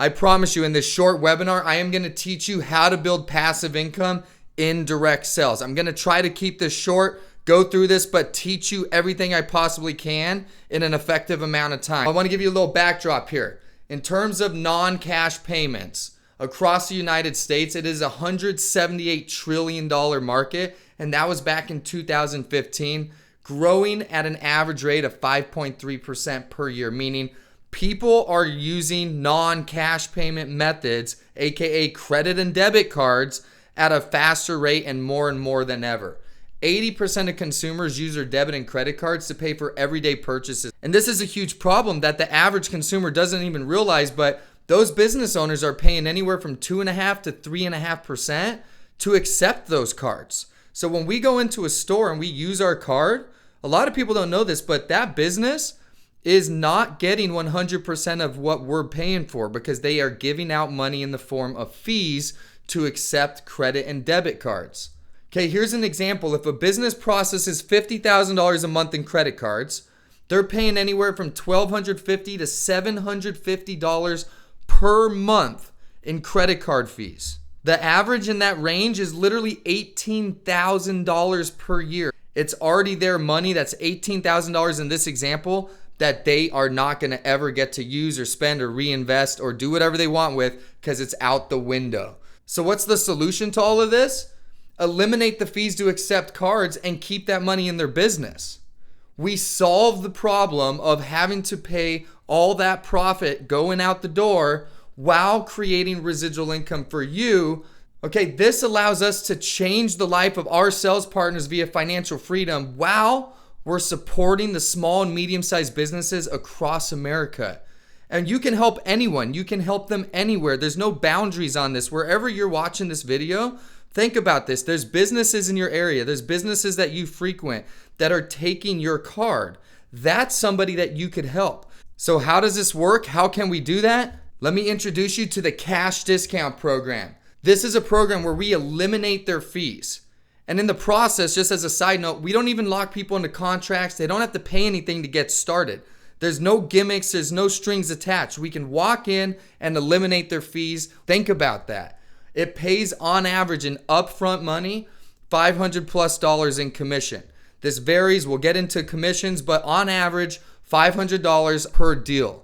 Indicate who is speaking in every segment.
Speaker 1: I promise you in this short webinar, I am going to teach you how to build passive income in direct sales. I'm going to try to keep this short, go through this, but teach you everything I possibly can in an effective amount of time. I want to give you a little backdrop here. In terms of non-cash payments, across the United States, it is a $178 trillion market, and that was back in 2015, growing at an average rate of 5.3% per year, meaning people are using non-cash payment methods, aka credit and debit cards, at a faster rate and more than ever. 80% of consumers use their debit and credit cards to pay for everyday purchases. And this is a huge problem that the average consumer doesn't even realize, but those business owners are paying anywhere from 2.5% to 3.5% to accept those cards. So when we go into a store and we use our card, a lot of people don't know this, but that business is not getting 100% of what we're paying for because they are giving out money in the form of fees to accept credit and debit cards. Okay, here's an example. If a business processes $50,000 a month in credit cards, they're paying anywhere from $1,250 to $750 per month in credit card fees. The average in that range is literally $18,000 per year. It's already their money. That's $18,000 in this example that they are not going to ever get to use or spend or reinvest or do whatever they want with because it's out the window. So what's the solution to all of this? Eliminate the fees to accept cards and keep that money in their business. We solve the problem of having to pay all that profit going out the door while creating residual income for you. Okay, this allows us to change the life of our sales partners via financial freedom while we're supporting the small and medium-sized businesses across America. And you can help anyone. You can help them anywhere. There's no boundaries on this. Wherever you're watching this video, think about this. There's businesses in your area. There's businesses that you frequent that are taking your card. That's somebody that you could help. So how does this work? How can we do that? Let me introduce you to the cash discount program. This is a program where we eliminate their fees. And in the process, just as a side note, we don't even lock people into contracts. They don't have to pay anything to get started. There's no gimmicks. There's no strings attached. We can walk in and eliminate their fees. Think about that. It pays on average in upfront money, $500+ in commission. This varies. We'll get into commissions, but on average, $500 per deal.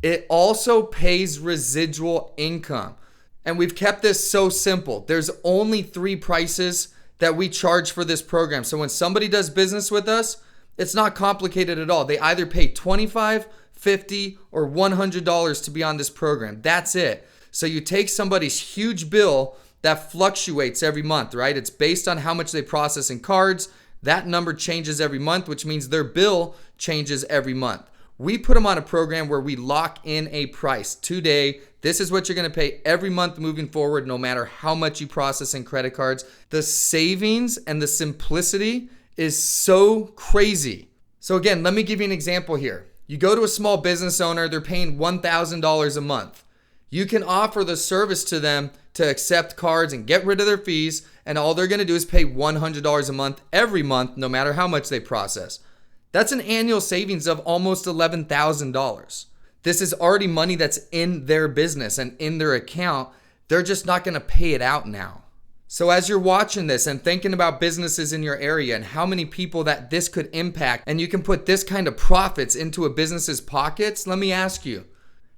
Speaker 1: It also pays residual income. And we've kept this so simple. There's only 3 prices that we charge for this program. So when somebody does business with us, it's not complicated at all. They either pay $25, $50, or $100 to be on this program. That's it. So you take somebody's huge bill that fluctuates every month, right? It's based on how much they process in cards. That number changes every month, which means their bill changes every month. We put them on a program where we lock in a price today. This is what you're going to pay every month moving forward, no matter how much you process in credit cards. The savings and the simplicity is so crazy. So again, let me give you an example here. You go to a small business owner, they're paying $1,000 a month. You can offer the service to them to accept cards and get rid of their fees, and all they're going to do is pay $100 a month every month, no matter how much they process. That's an annual savings of almost $11,000. This is already money that's in their business and in their account. They're just not going to pay it out now. So as you're watching this and thinking about businesses in your area and how many people that this could impact, and you can put this kind of profits into a business's pockets, let me ask you,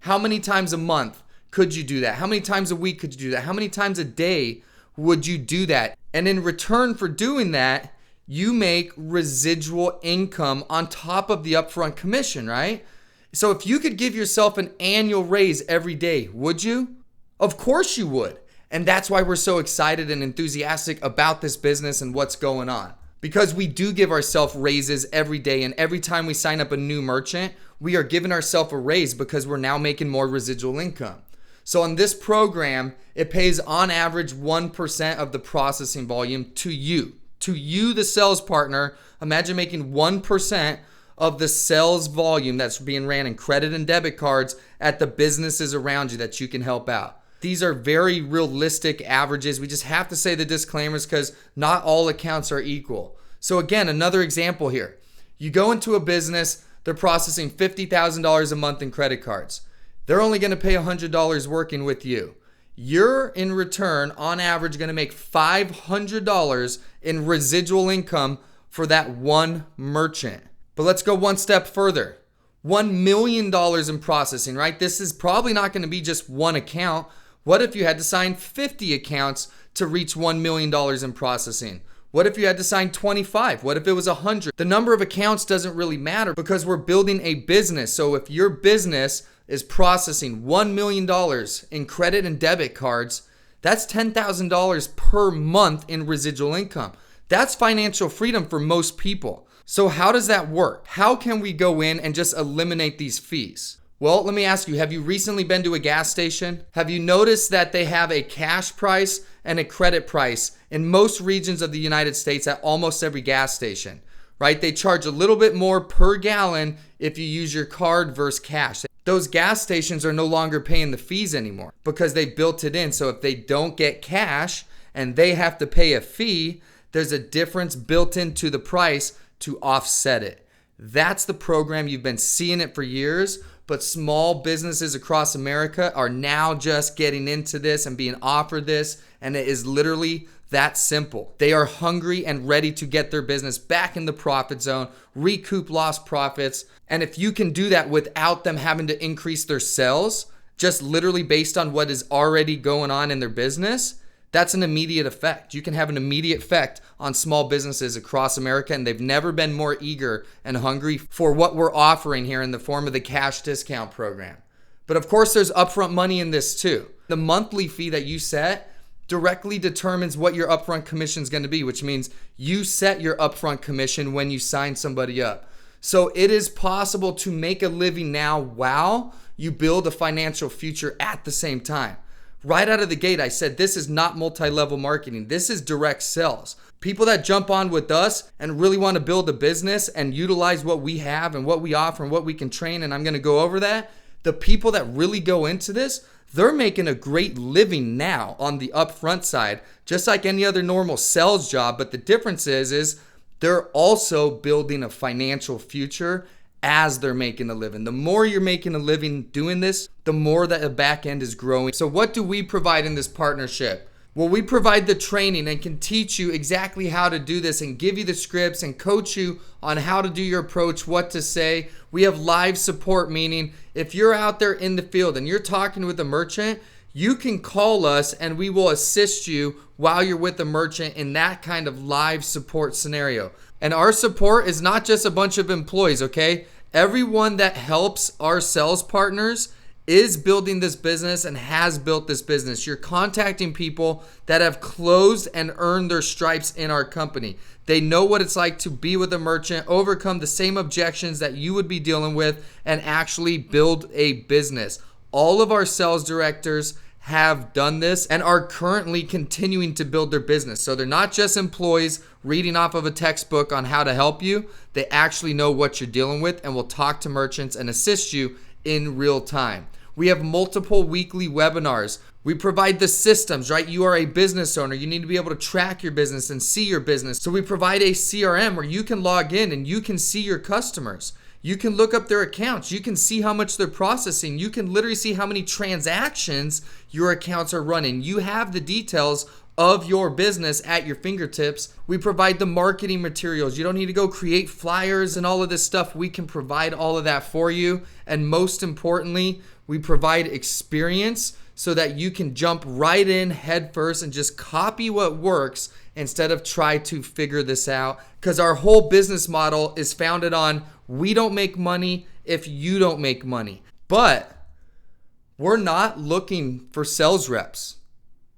Speaker 1: how many times a month could you do that? How many times a week could you do that? How many times a day would you do that? And in return for doing that, you make residual income on top of the upfront commission, right? So if you could give yourself an annual raise every day, would you? Of course you would. And that's why we're so excited and enthusiastic about this business and what's going on. Because we do give ourselves raises every day, and every time we sign up a new merchant, we are giving ourselves a raise because we're now making more residual income. So on this program, it pays on average 1% of the processing volume to you, the sales partner. Imagine making 1% of the sales volume that's being ran in credit and debit cards at the businesses around you that you can help out. These are very realistic averages. We just have to say the disclaimers because not all accounts are equal. So again, another example here. You go into a business, they're processing $50,000 a month in credit cards. They're only going to pay $100 working with you. You're in return, on average, going to make $500 in residual income for that one merchant. But let's go one step further. $1 million in processing, right? This is probably not going to be just one account. What if you had to sign 50 accounts to reach $1 million in processing? What if you had to sign 25? What if it was 100? The number of accounts doesn't really matter because we're building a business. So if your business is processing $1 million in credit and debit cards, that's $10,000 per month in residual income. That's financial freedom for most people. So how does that work? How can we go in and just eliminate these fees? Well, let me ask you, have you recently been to a gas station? Have you noticed that they have a cash price and a credit price in most regions of the United States at almost every gas station, right? They charge a little bit more per gallon if you use your card versus cash. Those gas stations are no longer paying the fees anymore because they built it in. So if they don't get cash and they have to pay a fee, there's a difference built into the price to offset it. That's the program. You've been seeing it for years, but small businesses across America are now just getting into this and being offered this, and it is literally that simple. They are hungry and ready to get their business back in the profit zone, recoup lost profits, and if you can do that without them having to increase their sales, just literally based on what is already going on in their business, that's an immediate effect. You can have an immediate effect on small businesses across America, and they've never been more eager and hungry for what we're offering here in the form of the cash discount program. But of course, there's upfront money in this too. The monthly fee that you set directly determines what your upfront commission is going to be, which means you set your upfront commission when you sign somebody up. So it is possible to make a living now while you build a financial future at the same time. Right out of the gate, I said this is not multi-level marketing. This is direct sales. People that jump on with us and really want to build a business and utilize what we have and what we offer and what we can train, and I'm going to go over that. The people that really go into this, they're making a great living now on the upfront side, just like any other normal sales job. But the difference is they're also building a financial future as they're making a living. The more you're making a living doing this, the more that the back end is growing. So what do we provide in this partnership? Well, we provide the training and can teach you exactly how to do this and give you the scripts and coach you on how to do your approach, what to say. We have live support, meaning if you're out there in the field and you're talking with a merchant, you can call us and we will assist you while you're with the merchant in that kind of live support scenario. And our support is not just a bunch of employees, okay? Everyone that helps our sales partners is building this business and has built this business. You're contacting people that have closed and earned their stripes in our company. They know what it's like to be with a merchant, overcome the same objections that you would be dealing with, and actually build a business. All of our sales directors have done this and are currently continuing to build their business. So they're not just employees reading off of a textbook on how to help you. They actually know what you're dealing with and will talk to merchants and assist you in real time. We have multiple weekly webinars. We provide the systems, right? You are a business owner. You need to be able to track your business and see your business. So we provide a CRM where you can log in and you can see your customers. You can look up their accounts. You can see how much they're processing. You can literally see how many transactions your accounts are running. You have the details of your business at your fingertips. We provide the marketing materials. You don't need to go create flyers and all of this stuff. We can provide all of that for you. And most importantly, we provide experience so that you can jump right in head first and just copy what works instead of try to figure this out. Because our whole business model is founded on we don't make money if you don't make money. But we're not looking for sales reps.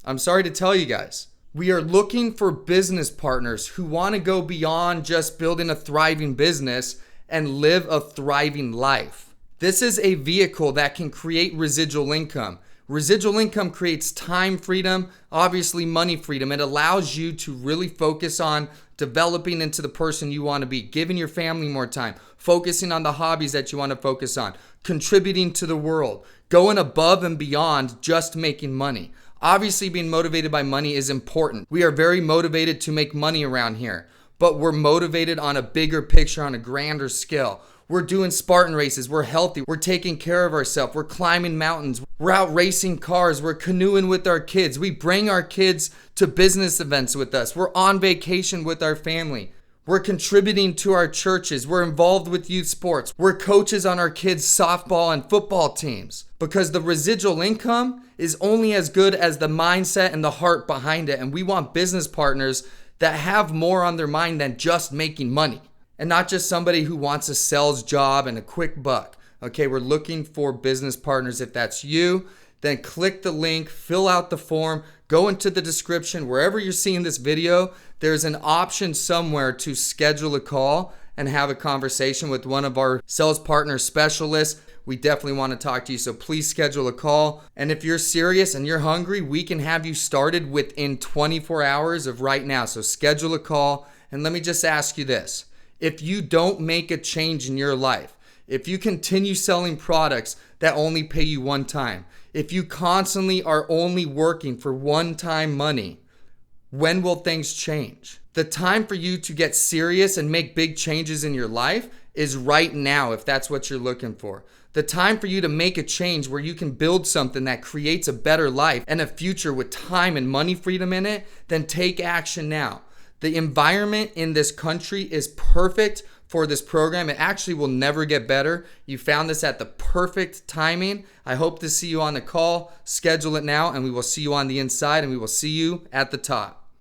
Speaker 1: I'm sorry to tell you guys. We are looking for business partners who want to go beyond just building a thriving business and live a thriving life. This is a vehicle that can create residual income. Residual income creates time freedom, obviously money freedom. It allows you to really focus on developing into the person you want to be, giving your family more time, focusing on the hobbies that you want to focus on, contributing to the world, going above and beyond just making money. Obviously, being motivated by money is important. We are very motivated to make money around here, but we're motivated on a bigger picture, on a grander scale. We're doing Spartan races. We're healthy. We're taking care of ourselves. We're climbing mountains. We're out racing cars. We're canoeing with our kids. We bring our kids to business events with us. We're on vacation with our family. We're contributing to our churches. We're involved with youth sports. We're coaches on our kids' softball and football teams. Because the residual income is only as good as the mindset and the heart behind it. And we want business partners that have more on their mind than just making money. And not just somebody who wants a sales job and a quick buck. Okay, we're looking for business partners. If that's you, then click the link, fill out the form, go into the description. Wherever you're seeing this video, there's an option somewhere to schedule a call and have a conversation with one of our sales partner specialists. We definitely want to talk to you, so please schedule a call. And if you're serious and you're hungry, we can have you started within 24 hours of right now. So schedule a call. And let me just ask you this. If you don't make a change in your life, if you continue selling products that only pay you one time, if you constantly are only working for one-time money, when will things change? The time for you to get serious and make big changes in your life is right now, if that's what you're looking for. The time for you to make a change where you can build something that creates a better life and a future with time and money freedom in it, then take action now. The environment in this country is perfect for this program. It actually will never get better. You found this at the perfect timing. I hope to see you on the call. Schedule it now, and we will see you on the inside, and we will see you at the top.